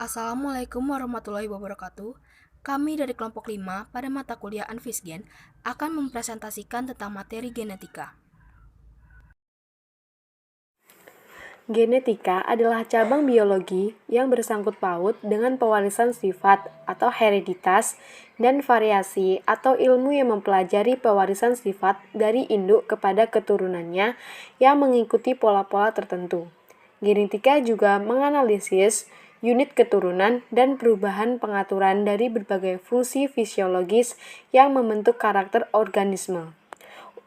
Assalamualaikum warahmatullahi wabarakatuh. Kami dari kelompok 5 pada mata kuliah Anfisgen akan mempresentasikan tentang materi genetika. Genetika adalah cabang biologi yang bersangkut paut dengan pewarisan sifat atau hereditas dan variasi atau ilmu yang mempelajari pewarisan sifat dari induk kepada keturunannya yang mengikuti pola-pola tertentu. Genetika juga menganalisis unit keturunan dan perubahan pengaturan dari berbagai fungsi fisiologis yang membentuk karakter organisme.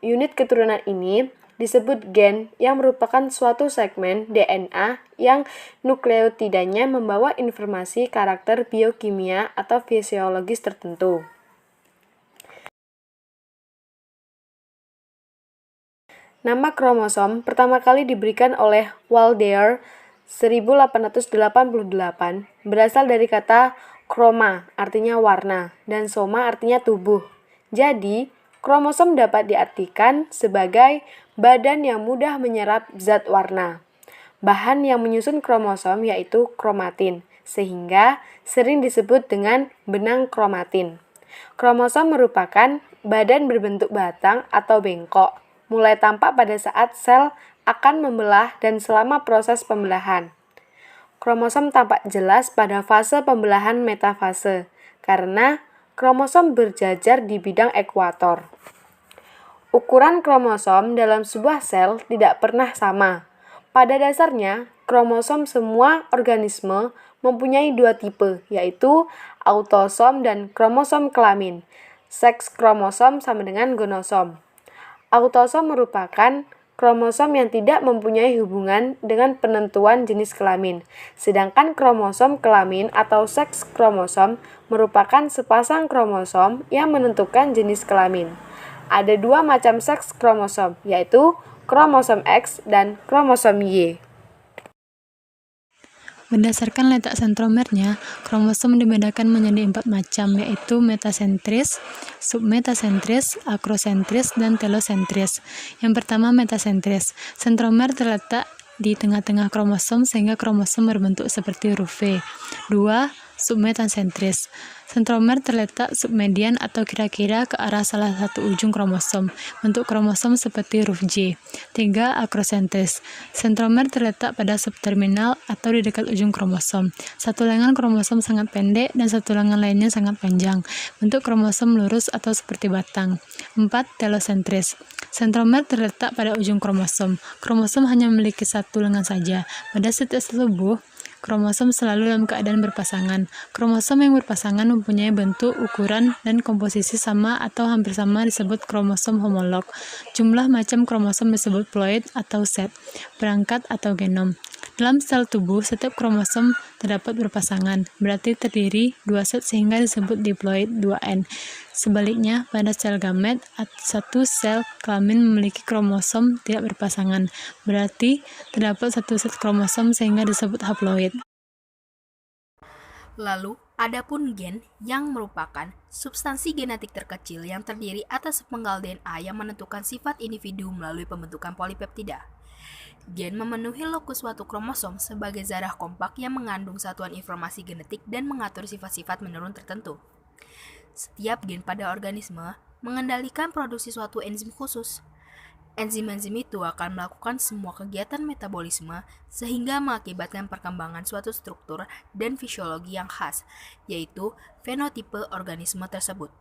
Unit keturunan ini disebut gen yang merupakan suatu segmen DNA yang nukleotidanya membawa informasi karakter biokimia atau fisiologis tertentu. Nama kromosom pertama kali diberikan oleh Waldeyer 1888 berasal dari kata chroma artinya warna dan soma artinya tubuh. Jadi, kromosom dapat diartikan sebagai badan yang mudah menyerap zat warna. Bahan yang menyusun kromosom yaitu kromatin, sehingga sering disebut dengan benang kromatin. Kromosom merupakan badan berbentuk batang atau bengkok, mulai tampak pada saat sel akan membelah dan selama proses pembelahan. Kromosom tampak jelas pada fase pembelahan metafase, karena kromosom berjajar di bidang ekuator. Ukuran kromosom dalam sebuah sel tidak pernah sama. Pada dasarnya, kromosom semua organisme mempunyai dua tipe, yaitu autosom dan kromosom kelamin. Seks kromosom sama dengan gonosom. Autosom merupakan kromosom yang tidak mempunyai hubungan dengan penentuan jenis kelamin, sedangkan kromosom kelamin atau seks kromosom merupakan sepasang kromosom yang menentukan jenis kelamin. Ada dua macam seks kromosom, yaitu kromosom X dan kromosom Y. Berdasarkan letak sentromernya, kromosom dibedakan menjadi 4 macam, yaitu metasentris, submetasentris, akrosentris, dan telosentris. Yang pertama, metasentris. Sentromer terletak di tengah-tengah kromosom sehingga kromosom berbentuk seperti huruf V. 2. Submetasentris. Sentromer terletak submedian atau kira-kira ke arah salah satu ujung kromosom. Bentuk kromosom seperti huruf J. 3. Akrosentris. Sentromer terletak pada subterminal atau di dekat ujung kromosom. Satu lengan kromosom sangat pendek dan satu lengan lainnya sangat panjang. Bentuk kromosom lurus atau seperti batang. 4. Telosentris. Sentromer terletak pada ujung kromosom. Kromosom hanya memiliki satu lengan saja. Pada setiap tubuh, kromosom selalu dalam keadaan berpasangan. Kromosom yang berpasangan mempunyai bentuk, ukuran, dan komposisi sama atau hampir sama disebut kromosom homolog. Jumlah macam kromosom disebut ploid atau set, perangkat atau genom. Dalam sel tubuh, setiap kromosom terdapat berpasangan, berarti terdiri 2 set sehingga disebut diploid 2N. Sebaliknya, pada sel gamet, satu sel kelamin memiliki kromosom tidak berpasangan, berarti terdapat satu set kromosom sehingga disebut haploid. Lalu, adapun gen yang merupakan substansi genetik terkecil yang terdiri atas sepenggal DNA yang menentukan sifat individu melalui pembentukan polipeptida. Gen memenuhi lokus suatu kromosom sebagai zarah kompak yang mengandung satuan informasi genetik dan mengatur sifat-sifat menurun tertentu. Setiap gen pada organisme mengendalikan produksi suatu enzim khusus. Enzim-enzim itu akan melakukan semua kegiatan metabolisme sehingga mengakibatkan perkembangan suatu struktur dan fisiologi yang khas, yaitu fenotipe organisme tersebut.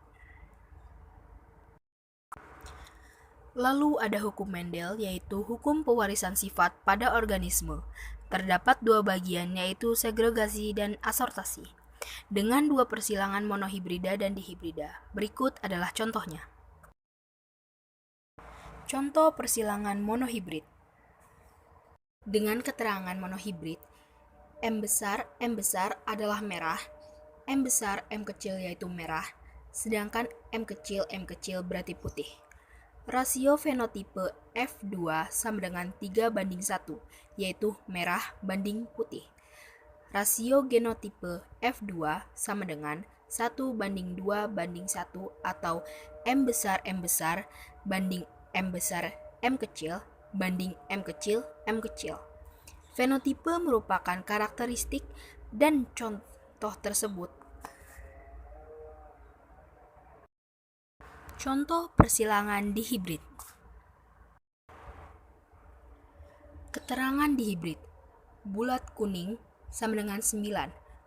Lalu ada hukum Mendel, yaitu hukum pewarisan sifat pada organisme. Terdapat dua bagian, yaitu segregasi dan asortasi, dengan dua persilangan monohibrida dan dihibrida. Berikut adalah contohnya. Contoh persilangan monohibrid. Dengan keterangan monohibrid, M besar adalah merah, M besar M kecil yaitu merah, sedangkan M kecil berarti putih. Rasio fenotipe F2 sama dengan 3:1, yaitu merah banding putih. Rasio genotipe F2 sama dengan 1:2:1 atau M besar banding M besar M kecil banding M kecil. Fenotipe merupakan karakteristik dan contoh tersebut. Contoh persilangan dihibrid. Keterangan dihibrid. Bulat kuning sama dengan 9,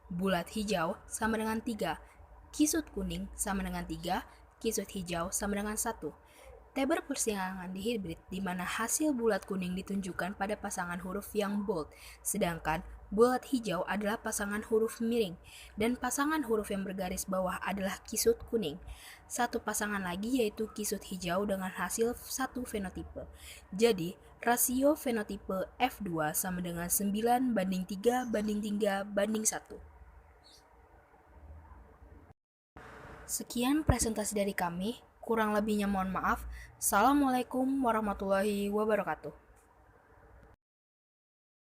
bulat hijau sama dengan 3, kisut kuning sama dengan 3, kisut hijau sama dengan 1. Tabel persilangan dihibrid di mana hasil bulat kuning ditunjukkan pada pasangan huruf yang bold, sedangkan bulat hijau adalah pasangan huruf miring, dan pasangan huruf yang bergaris bawah adalah kisut kuning. Satu pasangan lagi yaitu kisut hijau dengan hasil satu fenotipe. Jadi, rasio fenotipe F2 sama dengan 9:3:3:1. Sekian presentasi dari kami, kurang lebihnya mohon maaf. Assalamualaikum warahmatullahi wabarakatuh.